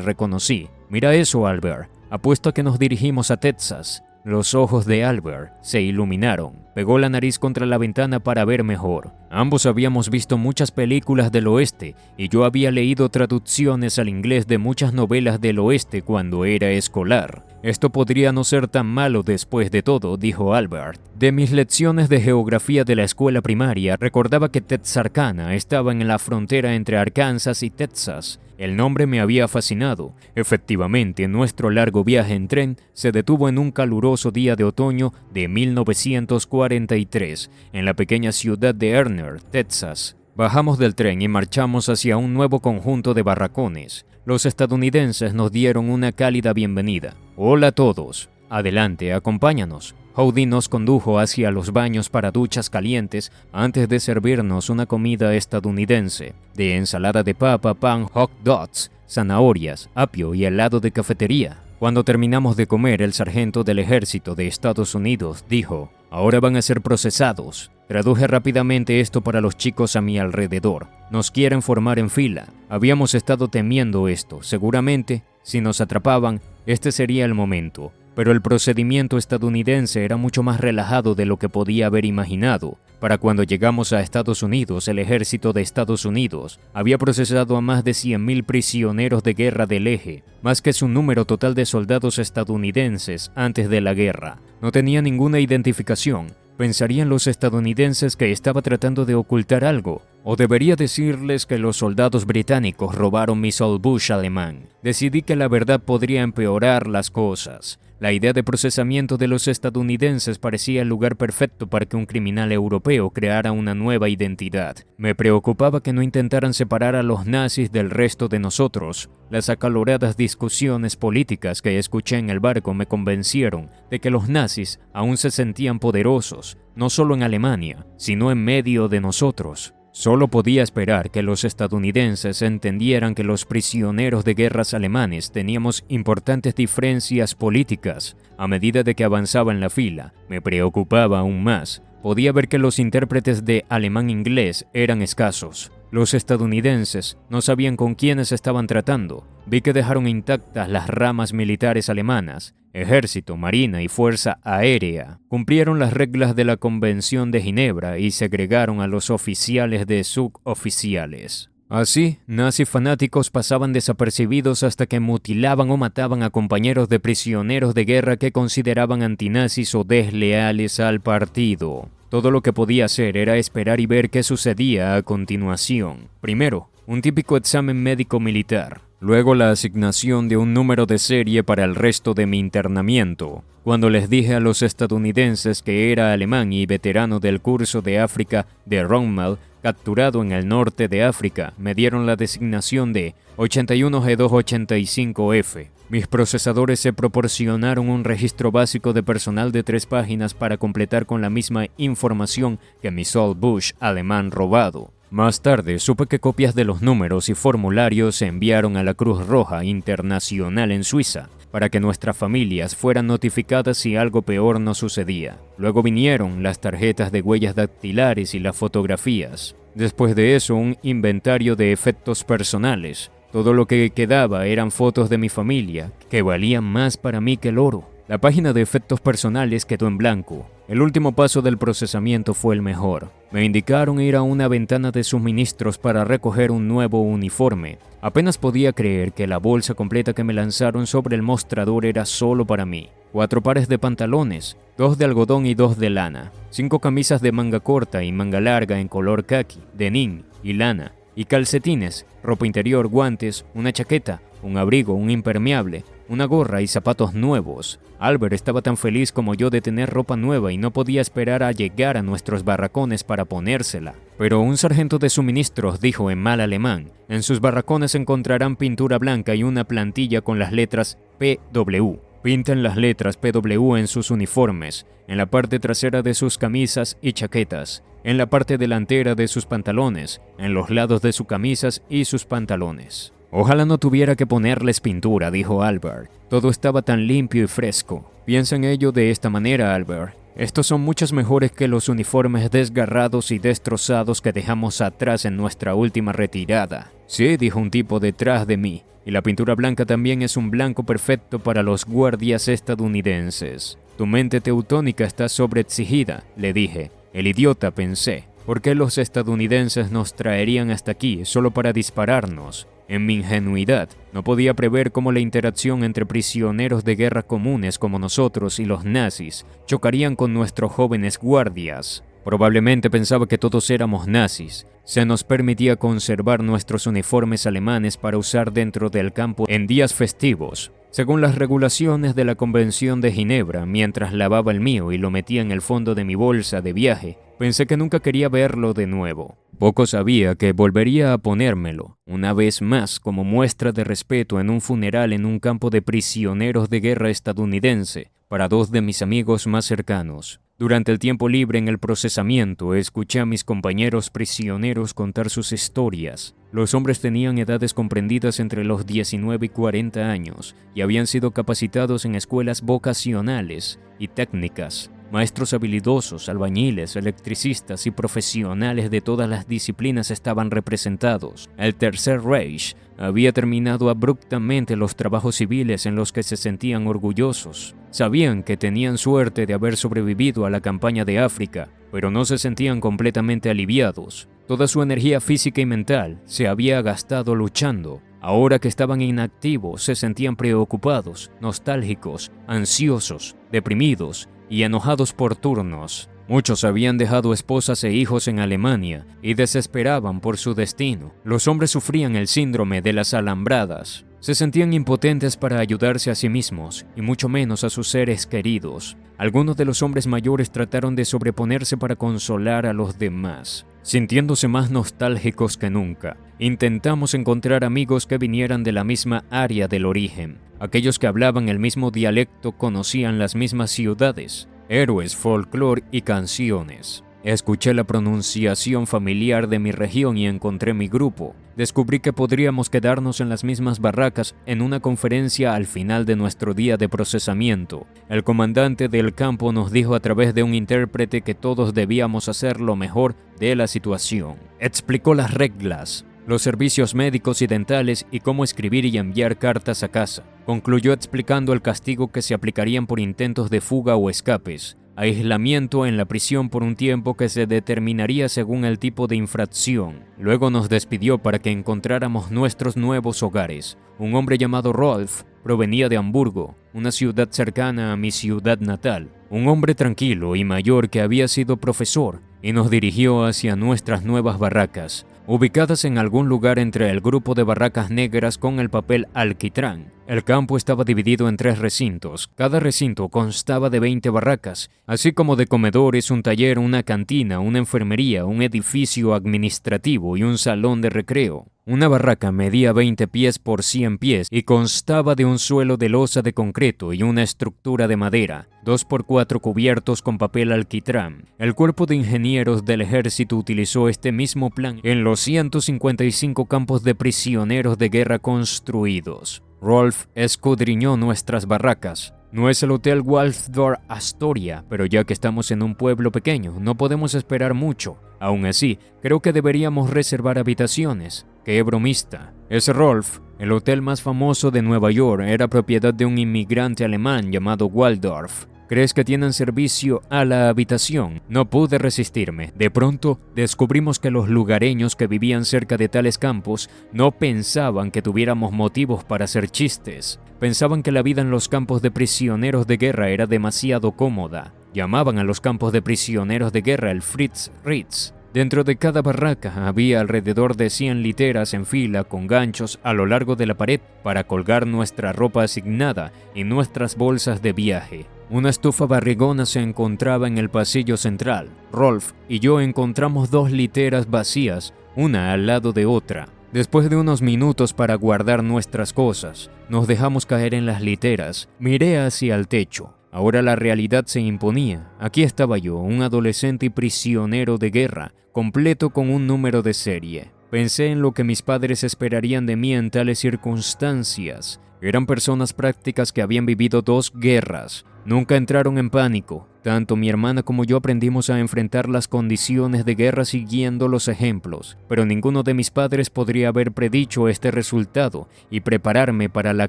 reconocí. Mira eso, Albert. Apuesto a que nos dirigimos a Texas. Los ojos de Albert se iluminaron. Pegó la nariz contra la ventana para ver mejor. Ambos habíamos visto muchas películas del oeste y yo había leído traducciones al inglés de muchas novelas del oeste cuando era escolar. Esto podría no ser tan malo después de todo, dijo Albert. De mis lecciones de geografía de la escuela primaria, recordaba que Texarkana estaba en la frontera entre Arkansas y Texas. El nombre me había fascinado. Efectivamente, nuestro largo viaje en tren se detuvo en un caluroso día de otoño de 1943, en la pequeña ciudad de Erner, Texas. Bajamos del tren y marchamos hacia un nuevo conjunto de barracones. Los estadounidenses nos dieron una cálida bienvenida. Hola a todos. Adelante, acompáñanos. Howdy nos condujo hacia los baños para duchas calientes antes de servirnos una comida estadounidense, de ensalada de papa, pan, hot dogs, zanahorias, apio y helado de cafetería. Cuando terminamos de comer, el sargento del ejército de Estados Unidos dijo: «Ahora van a ser procesados». Traduje rápidamente esto para los chicos a mi alrededor. Nos quieren formar en fila. Habíamos estado temiendo esto. Seguramente, si nos atrapaban, este sería el momento. Pero el procedimiento estadounidense era mucho más relajado de lo que podía haber imaginado. Para cuando llegamos a Estados Unidos, el ejército de Estados Unidos había procesado a más de 100,000 prisioneros de guerra del eje, más que su número total de soldados estadounidenses antes de la guerra. No tenía ninguna identificación. Pensarían los estadounidenses que estaba tratando de ocultar algo, o debería decirles que los soldados británicos robaron mi Sol Bush alemán. Decidí que la verdad podría empeorar las cosas. La idea de procesamiento de los estadounidenses parecía el lugar perfecto para que un criminal europeo creara una nueva identidad. Me preocupaba que no intentaran separar a los nazis del resto de nosotros. Las acaloradas discusiones políticas que escuché en el barco me convencieron de que los nazis aún se sentían poderosos, no solo en Alemania, sino en medio de nosotros. Solo podía esperar que los estadounidenses entendieran que los prisioneros de guerras alemanes teníamos importantes diferencias políticas. A medida de que avanzaba en la fila, me preocupaba aún más. Podía ver que los intérpretes de alemán-inglés eran escasos. Los estadounidenses no sabían con quiénes estaban tratando. Vi que dejaron intactas las ramas militares alemanas. Ejército, Marina y Fuerza Aérea cumplieron las reglas de la Convención de Ginebra y segregaron a los oficiales de suboficiales. Así, nazis fanáticos pasaban desapercibidos hasta que mutilaban o mataban a compañeros de prisioneros de guerra que consideraban antinazis o desleales al partido. Todo lo que podía hacer era esperar y ver qué sucedía a continuación. Primero, un típico examen médico-militar. Luego la asignación de un número de serie para el resto de mi internamiento. Cuando les dije a los estadounidenses que era alemán y veterano del curso de África de Rommel, capturado en el norte de África, me dieron la designación de 81G285F. Mis procesadores se proporcionaron un registro básico de personal de 3 páginas para completar con la misma información que mi Sol Bush alemán robado. Más tarde supe que copias de los números y formularios se enviaron a la Cruz Roja Internacional en Suiza para que nuestras familias fueran notificadas si algo peor nos sucedía. Luego vinieron las tarjetas de huellas dactilares y las fotografías. Después de eso, un inventario de efectos personales. Todo lo que quedaba eran fotos de mi familia, que valían más para mí que el oro. La página de efectos personales quedó en blanco. El último paso del procesamiento fue el mejor. Me indicaron ir a una ventana de suministros para recoger un nuevo uniforme. Apenas podía creer que la bolsa completa que me lanzaron sobre el mostrador era solo para mí. 4 pares de pantalones, 2 de algodón y 2 de lana. 5 camisas de manga corta y manga larga en color khaki, denim y lana. Y calcetines, ropa interior, guantes, una chaqueta, un abrigo, un impermeable, una gorra y zapatos nuevos. Albert estaba tan feliz como yo de tener ropa nueva y no podía esperar a llegar a nuestros barracones para ponérsela. Pero un sargento de suministros dijo en mal alemán: en sus barracones encontrarán pintura blanca y una plantilla con las letras PW. Pintan las letras PW en sus uniformes, en la parte trasera de sus camisas y chaquetas, en la parte delantera de sus pantalones, en los lados de sus camisas y sus pantalones. Ojalá no tuviera que ponerles pintura, dijo Albert. Todo estaba tan limpio y fresco. Piensa en ello de esta manera, Albert. Estos son muchos mejores que los uniformes desgarrados y destrozados que dejamos atrás en nuestra última retirada. Sí, dijo un tipo detrás de mí. Y la pintura blanca también es un blanco perfecto para los guardias estadounidenses. Tu mente teutónica está sobreexigida, le dije. El idiota, pensé. ¿Por qué los estadounidenses nos traerían hasta aquí solo para dispararnos? En mi ingenuidad, no podía prever cómo la interacción entre prisioneros de guerra comunes como nosotros y los nazis chocarían con nuestros jóvenes guardias. Probablemente pensaba que todos éramos nazis. Se nos permitía conservar nuestros uniformes alemanes para usar dentro del campo en días festivos, según las regulaciones de la Convención de Ginebra. Mientras lavaba el mío y lo metía en el fondo de mi bolsa de viaje, pensé que nunca quería verlo de nuevo. Poco sabía que volvería a ponérmelo, una vez más como muestra de respeto en un funeral en un campo de prisioneros de guerra estadounidense, para dos de mis amigos más cercanos. Durante el tiempo libre en el procesamiento, escuché a mis compañeros prisioneros contar sus historias. Los hombres tenían edades comprendidas entre los 19 y 40 años y habían sido capacitados en escuelas vocacionales y técnicas. Maestros habilidosos, albañiles, electricistas y profesionales de todas las disciplinas estaban representados. El Tercer Reich había terminado abruptamente los trabajos civiles en los que se sentían orgullosos. Sabían que tenían suerte de haber sobrevivido a la campaña de África, pero no se sentían completamente aliviados. Toda su energía física y mental se había gastado luchando. Ahora que estaban inactivos, se sentían preocupados, nostálgicos, ansiosos, deprimidos y enojados por turnos. Muchos habían dejado esposas e hijos en Alemania y desesperaban por su destino. Los hombres sufrían el síndrome de las alambradas. Se sentían impotentes para ayudarse a sí mismos y mucho menos a sus seres queridos. Algunos de los hombres mayores trataron de sobreponerse para consolar a los demás, sintiéndose más nostálgicos que nunca. Intentamos encontrar amigos que vinieran de la misma área del origen. Aquellos que hablaban el mismo dialecto conocían las mismas ciudades, héroes, folclore y canciones. Escuché la pronunciación familiar de mi región y encontré mi grupo. Descubrí que podríamos quedarnos en las mismas barracas en una conferencia al final de nuestro día de procesamiento. El comandante del campo nos dijo a través de un intérprete que todos debíamos hacer lo mejor de la situación. Explicó las reglas, los servicios médicos y dentales y cómo escribir y enviar cartas a casa. Concluyó explicando el castigo que se aplicarían por intentos de fuga o escapes, aislamiento en la prisión por un tiempo que se determinaría según el tipo de infracción. Luego nos despidió para que encontráramos nuestros nuevos hogares. Un hombre llamado Rolf provenía de Hamburgo, una ciudad cercana a mi ciudad natal. Un hombre tranquilo y mayor que había sido profesor y nos dirigió hacia nuestras nuevas barracas, ubicadas en algún lugar entre el grupo de barracas negras con el papel alquitrán. El campo estaba dividido en 3 recintos. Cada recinto constaba de 20 barracas, así como de comedores, un taller, una cantina, una enfermería, un edificio administrativo y un salón de recreo. Una barraca medía 20 pies por 100 pies y constaba de un suelo de losa de concreto y una estructura de madera, 2x4 cubiertos con papel alquitrán. El cuerpo de ingenieros del ejército utilizó este mismo plan en los 155 campos de prisioneros de guerra construidos. Rolf escudriñó nuestras barracas. No es el Hotel Waldorf Astoria, pero ya que estamos en un pueblo pequeño, no podemos esperar mucho. Aún así, creo que deberíamos reservar habitaciones. ¡Qué bromista! Es Rolf. El hotel más famoso de Nueva York era propiedad de un inmigrante alemán llamado Waldorf. ¿Crees que tienen servicio a la habitación? No pude resistirme. De pronto, descubrimos que los lugareños que vivían cerca de tales campos no pensaban que tuviéramos motivos para hacer chistes. Pensaban que la vida en los campos de prisioneros de guerra era demasiado cómoda. Llamaban a los campos de prisioneros de guerra el Fritz Ritz. Dentro de cada barraca había alrededor de 100 literas en fila con ganchos a lo largo de la pared para colgar nuestra ropa asignada y nuestras bolsas de viaje. Una estufa barrigona se encontraba en el pasillo central. Rolf y yo encontramos 2 literas vacías, una al lado de otra. Después de unos minutos para guardar nuestras cosas, nos dejamos caer en las literas. Miré hacia el techo. Ahora la realidad se imponía. Aquí estaba yo, un adolescente y prisionero de guerra, completo con un número de serie. Pensé en lo que mis padres esperarían de mí en tales circunstancias. Eran personas prácticas que habían vivido 2 guerras. Nunca entraron en pánico. Tanto mi hermana como yo aprendimos a enfrentar las condiciones de guerra siguiendo los ejemplos, pero ninguno de mis padres podría haber predicho este resultado y prepararme para la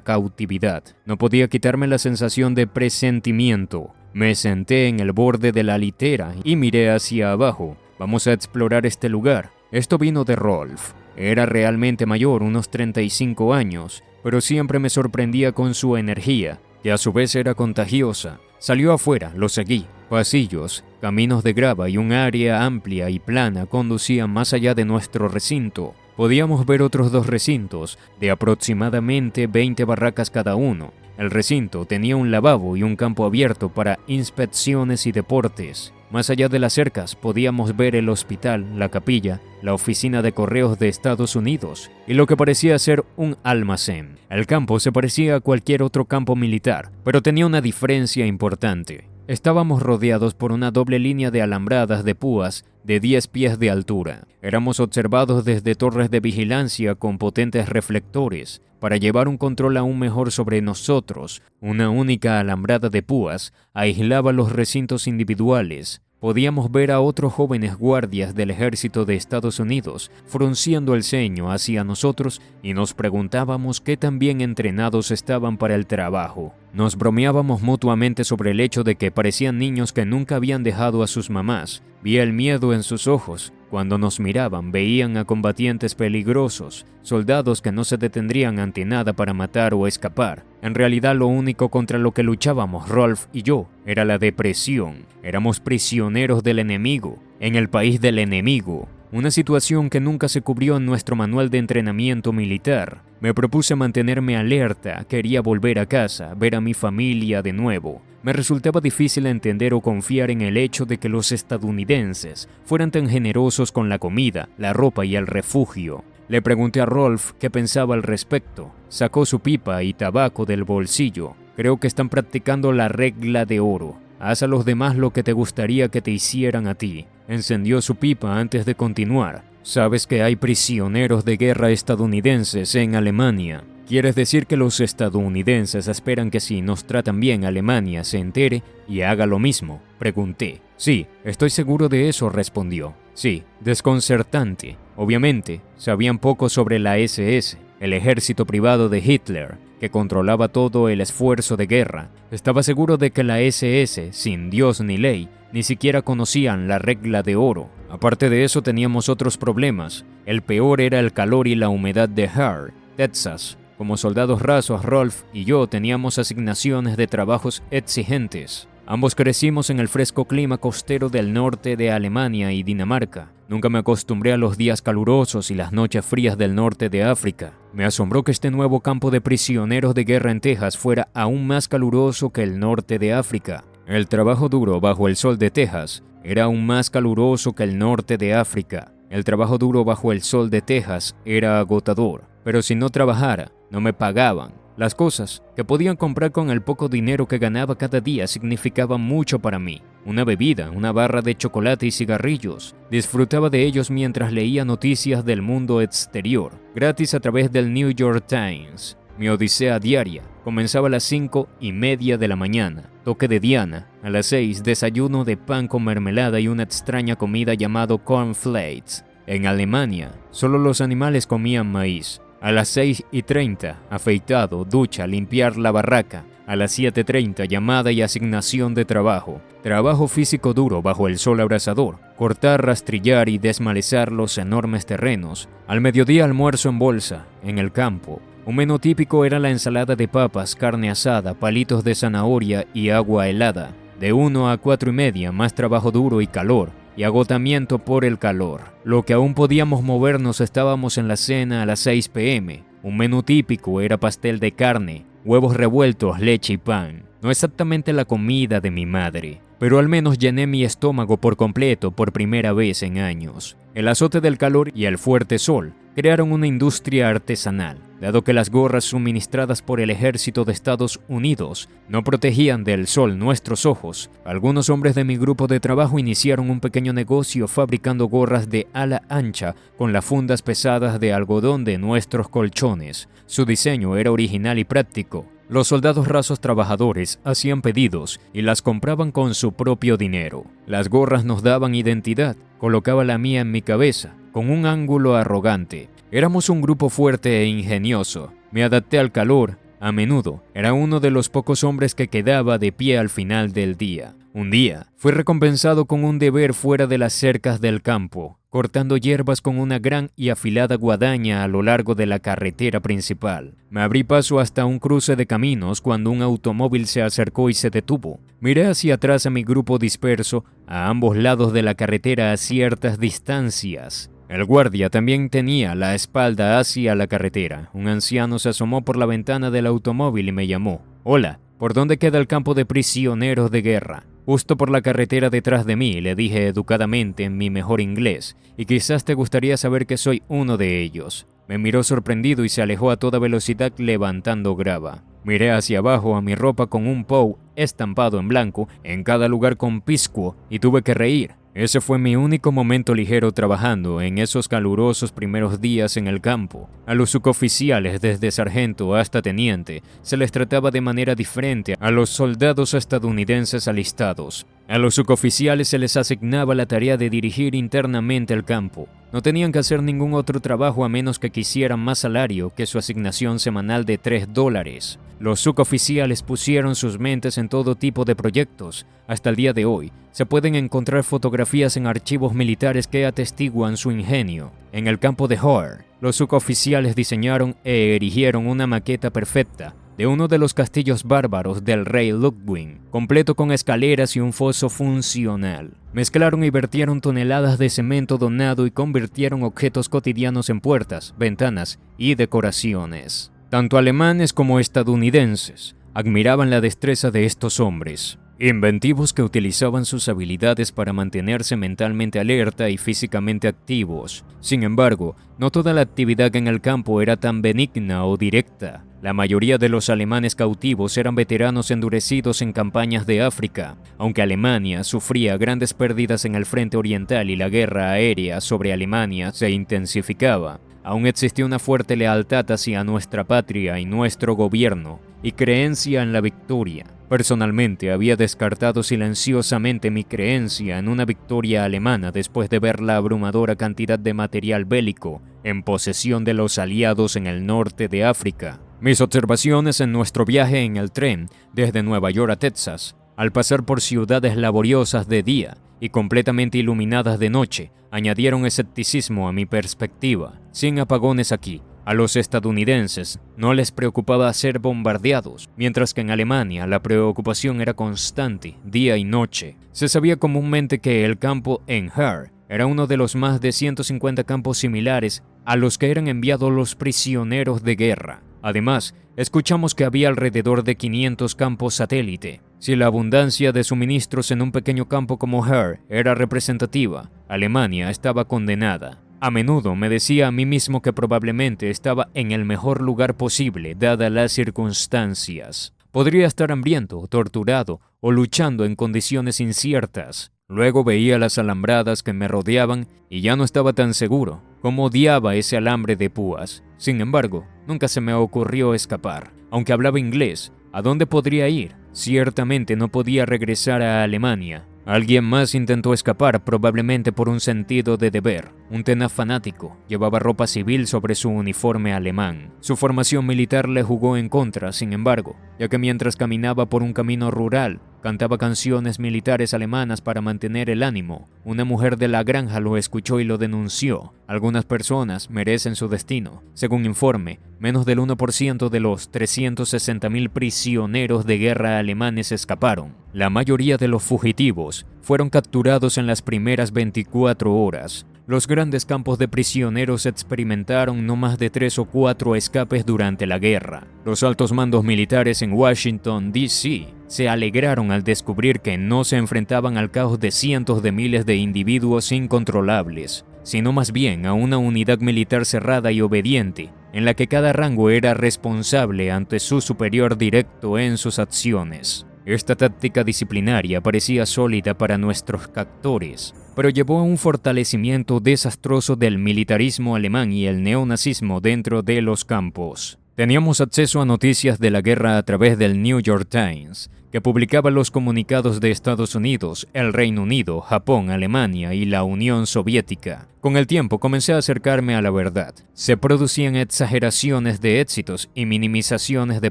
cautividad. No podía quitarme la sensación de presentimiento. Me senté en el borde de la litera y miré hacia abajo. Vamos a explorar este lugar. Esto vino de Rolf. Era realmente mayor, unos 35 años, pero siempre me sorprendía con su energía, que a su vez era contagiosa. Salió afuera, lo seguí. Pasillos, caminos de grava y un área amplia y plana conducían más allá de nuestro recinto. Podíamos ver otros 2 recintos, de aproximadamente 20 barracas cada uno. El recinto tenía un lavabo y un campo abierto para inspecciones y deportes. Más allá de las cercas podíamos ver el hospital, la capilla, la oficina de correos de Estados Unidos y lo que parecía ser un almacén. El campo se parecía a cualquier otro campo militar, pero tenía una diferencia importante. Estábamos rodeados por una doble línea de alambradas de púas de 10 pies de altura. Éramos observados desde torres de vigilancia con potentes reflectores para llevar un control aún mejor sobre nosotros. Una única alambrada de púas aislaba los recintos individuales. Podíamos ver a otros jóvenes guardias del ejército de Estados Unidos frunciendo el ceño hacia nosotros y nos preguntábamos qué tan bien entrenados estaban para el trabajo. Nos bromeábamos mutuamente sobre el hecho de que parecían niños que nunca habían dejado a sus mamás. Vi el miedo en sus ojos. Cuando nos miraban, veían a combatientes peligrosos, soldados que no se detendrían ante nada para matar o escapar. En realidad, lo único contra lo que luchábamos, Rolf y yo, era la depresión. Éramos prisioneros del enemigo, en el país del enemigo. Una situación que nunca se cubrió en nuestro manual de entrenamiento militar. Me propuse mantenerme alerta, quería volver a casa, ver a mi familia de nuevo. Me resultaba difícil entender o confiar en el hecho de que los estadounidenses fueran tan generosos con la comida, la ropa y el refugio. Le pregunté a Rolf qué pensaba al respecto. Sacó su pipa y tabaco del bolsillo. Creo que están practicando la regla de oro. Haz a los demás lo que te gustaría que te hicieran a ti. Encendió su pipa antes de continuar. Sabes que hay prisioneros de guerra estadounidenses en Alemania. ¿Quieres decir que los estadounidenses esperan que si nos tratan bien Alemania se entere y haga lo mismo? Pregunté. Sí, estoy seguro de eso, respondió. Sí, desconcertante. Obviamente, sabían poco sobre la SS, el ejército privado de Hitler, que controlaba todo el esfuerzo de guerra. Estaba seguro de que la SS, sin Dios ni ley, ni siquiera conocían la regla de oro. Aparte de eso teníamos otros problemas. El peor era el calor y la humedad de Hart, Texas. Como soldados rasos, Rolf y yo teníamos asignaciones de trabajos exigentes. Ambos crecimos en el fresco clima costero del norte de Alemania y Dinamarca. Nunca me acostumbré a los días calurosos y las noches frías del norte de África. Me asombró que este nuevo campo de prisioneros de guerra en Texas fuera aún más caluroso que el norte de África. El trabajo duro bajo el sol de Texas era aún más caluroso que el norte de África. El trabajo duro bajo el sol de Texas era agotador, pero si no trabajara, no me pagaban. Las cosas que podían comprar con el poco dinero que ganaba cada día significaban mucho para mí. Una bebida, una barra de chocolate y cigarrillos. Disfrutaba de ellos mientras leía noticias del mundo exterior, gratis a través del New York Times. Mi odisea diaria comenzaba a las 5:30 de la mañana. Toque de Diana. A las 6, desayuno de pan con mermelada y una extraña comida llamado cornflakes. En Alemania, solo los animales comían maíz. A las 6:30, afeitado, ducha, limpiar la barraca. A las 7:30, llamada y asignación de trabajo. Trabajo físico duro bajo el sol abrasador. Cortar, rastrillar y desmalezar los enormes terrenos. Al mediodía, almuerzo en bolsa, en el campo. Un menú típico era la ensalada de papas, carne asada, palitos de zanahoria y agua helada. De 1 a 4:30, más trabajo duro y calor. y agotamiento por el calor. Lo que aún podíamos movernos estábamos en la cena a las 6 p.m. Un menú típico era pastel de carne, huevos revueltos, leche y pan. No exactamente la comida de mi madre, pero al menos llené mi estómago por completo por primera vez en años. El azote del calor y el fuerte sol crearon una industria artesanal, dado que las gorras suministradas por el ejército de Estados Unidos no protegían del sol nuestros ojos. Algunos hombres de mi grupo de trabajo iniciaron un pequeño negocio fabricando gorras de ala ancha con las fundas pesadas de algodón de nuestros colchones. Su diseño era original y práctico. Los soldados rasos trabajadores hacían pedidos y las compraban con su propio dinero. Las gorras nos daban identidad. Colocaba la mía en mi cabeza, con un ángulo arrogante. Éramos un grupo fuerte e ingenioso. Me adapté al calor. A menudo era uno de los pocos hombres que quedaba de pie al final del día. Un día fui recompensado con un deber fuera de las cercas del campo, cortando hierbas con una gran y afilada guadaña a lo largo de la carretera principal. Me abrí paso hasta un cruce de caminos cuando un automóvil se acercó y se detuvo. Miré hacia atrás a mi grupo disperso a ambos lados de la carretera a ciertas distancias. El guardia también tenía la espalda hacia la carretera. Un anciano se asomó por la ventana del automóvil y me llamó. «Hola, ¿por dónde queda el campo de prisioneros de guerra?» «Justo por la carretera detrás de mí», le dije educadamente en mi mejor inglés, «y quizás te gustaría saber que soy uno de ellos». Me miró sorprendido y se alejó a toda velocidad levantando grava. Miré hacia abajo a mi ropa con un POW estampado en blanco en cada lugar con Piscuo y tuve que reír. Ese fue mi único momento ligero trabajando en esos calurosos primeros días en el campo. A los suboficiales, desde sargento hasta teniente, se les trataba de manera diferente a los soldados estadounidenses alistados. A los suboficiales se les asignaba la tarea de dirigir internamente el campo. No tenían que hacer ningún otro trabajo a menos que quisieran más salario que su asignación semanal de $3. Los suboficiales pusieron sus mentes en todo tipo de proyectos. Hasta el día de hoy, se pueden encontrar fotografías en archivos militares que atestiguan su ingenio. En el campo de Hoare, los suboficiales diseñaron e erigieron una maqueta perfecta de uno de los castillos bárbaros del rey Ludwig, completo con escaleras y un foso funcional. Mezclaron y vertieron toneladas de cemento donado y convirtieron objetos cotidianos en puertas, ventanas y decoraciones. Tanto alemanes como estadounidenses admiraban la destreza de estos hombres, inventivos que utilizaban sus habilidades para mantenerse mentalmente alerta y físicamente activos. Sin embargo, no toda la actividad en el campo era tan benigna o directa. La mayoría de los alemanes cautivos eran veteranos endurecidos en campañas de África. Aunque Alemania sufría grandes pérdidas en el frente oriental y la guerra aérea sobre Alemania se intensificaba, aún existía una fuerte lealtad hacia nuestra patria y nuestro gobierno, y creencia en la victoria. Personalmente, había descartado silenciosamente mi creencia en una victoria alemana después de ver la abrumadora cantidad de material bélico en posesión de los aliados en el norte de África. Mis observaciones en nuestro viaje en el tren desde Nueva York a Texas, al pasar por ciudades laboriosas de día y completamente iluminadas de noche, añadieron escepticismo a mi perspectiva. Sin apagones aquí, a los estadounidenses no les preocupaba ser bombardeados, mientras que en Alemania la preocupación era constante, día y noche. Se sabía comúnmente que el campo en Hoare era uno de los más de 150 campos similares a los que eran enviados los prisioneros de guerra. Además, escuchamos que había alrededor de 500 campos satélite. Si la abundancia de suministros en un pequeño campo como Hoare era representativa, Alemania estaba condenada. A menudo me decía a mí mismo que probablemente estaba en el mejor lugar posible, dadas las circunstancias. Podría estar hambriento, torturado o luchando en condiciones inciertas. Luego veía las alambradas que me rodeaban y ya no estaba tan seguro. Cómo odiaba ese alambre de púas. Sin embargo, nunca se me ocurrió escapar. Aunque hablaba inglés, ¿a dónde podría ir? Ciertamente no podía regresar a Alemania. Alguien más intentó escapar, probablemente por un sentido de deber. Un tenaz fanático llevaba ropa civil sobre su uniforme alemán. Su formación militar le jugó en contra, sin embargo. ya que mientras caminaba por un camino rural, cantaba canciones militares alemanas para mantener el ánimo. Una mujer de la granja lo escuchó y lo denunció. Algunas personas merecen su destino. Según informe, menos del 1% de los 360.000 prisioneros de guerra alemanes escaparon. La mayoría de los fugitivos fueron capturados en las primeras 24 horas. Los grandes campos de prisioneros experimentaron no más de 3 o 4 escapes durante la guerra. Los altos mandos militares en Washington, D.C. se alegraron al descubrir que no se enfrentaban al caos de cientos de miles de individuos incontrolables, sino más bien a una unidad militar cerrada y obediente, en la que cada rango era responsable ante su superior directo en sus acciones. Esta táctica disciplinaria parecía sólida para nuestros captores, pero llevó a un fortalecimiento desastroso del militarismo alemán y el neonazismo dentro de los campos. Teníamos acceso a noticias de la guerra a través del New York Times, que publicaba los comunicados de Estados Unidos, el Reino Unido, Japón, Alemania y la Unión Soviética. Con el tiempo comencé a acercarme a la verdad. Se producían exageraciones de éxitos y minimizaciones de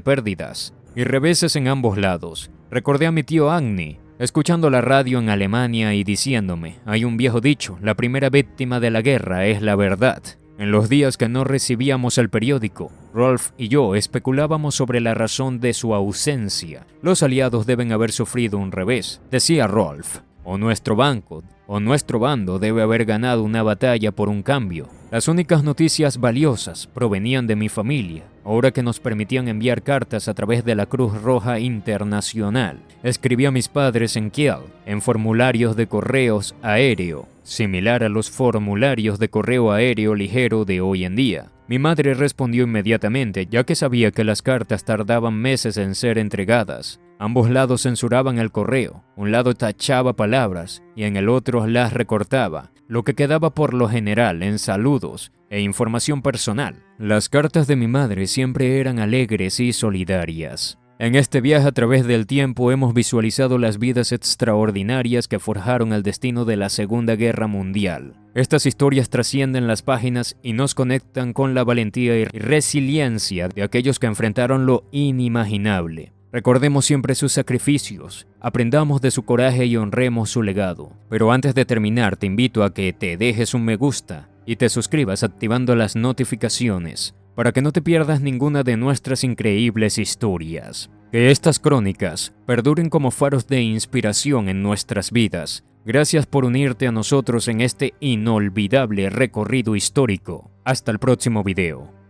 pérdidas, y reveses en ambos lados. Recordé a mi tío Agni, escuchando la radio en Alemania y diciéndome, hay un viejo dicho, la primera víctima de la guerra es la verdad. En los días que no recibíamos el periódico, Rolf y yo especulábamos sobre la razón de su ausencia. Los aliados deben haber sufrido un revés, decía Rolf, o nuestro bando debe haber ganado una batalla por un cambio. Las únicas noticias valiosas provenían de mi familia, ahora que nos permitían enviar cartas a través de la Cruz Roja Internacional. Escribí a mis padres en Kiel, en formularios de correos aéreo, similar a los formularios de correo aéreo ligero de hoy en día. Mi madre respondió inmediatamente, ya que sabía que las cartas tardaban meses en ser entregadas. Ambos lados censuraban el correo. Un lado tachaba palabras y en el otro las recortaba, lo que quedaba por lo general en saludos e información personal. Las cartas de mi madre siempre eran alegres y solidarias. En este viaje a través del tiempo hemos visualizado las vidas extraordinarias que forjaron el destino de la Segunda Guerra Mundial. Estas historias trascienden las páginas y nos conectan con la valentía y resiliencia de aquellos que enfrentaron lo inimaginable. Recordemos siempre sus sacrificios, aprendamos de su coraje y honremos su legado. Pero antes de terminar, te invito a que te dejes un me gusta y te suscribas activando las notificaciones para que no te pierdas ninguna de nuestras increíbles historias. Que estas crónicas perduren como faros de inspiración en nuestras vidas. Gracias por unirte a nosotros en este inolvidable recorrido histórico. Hasta el próximo video.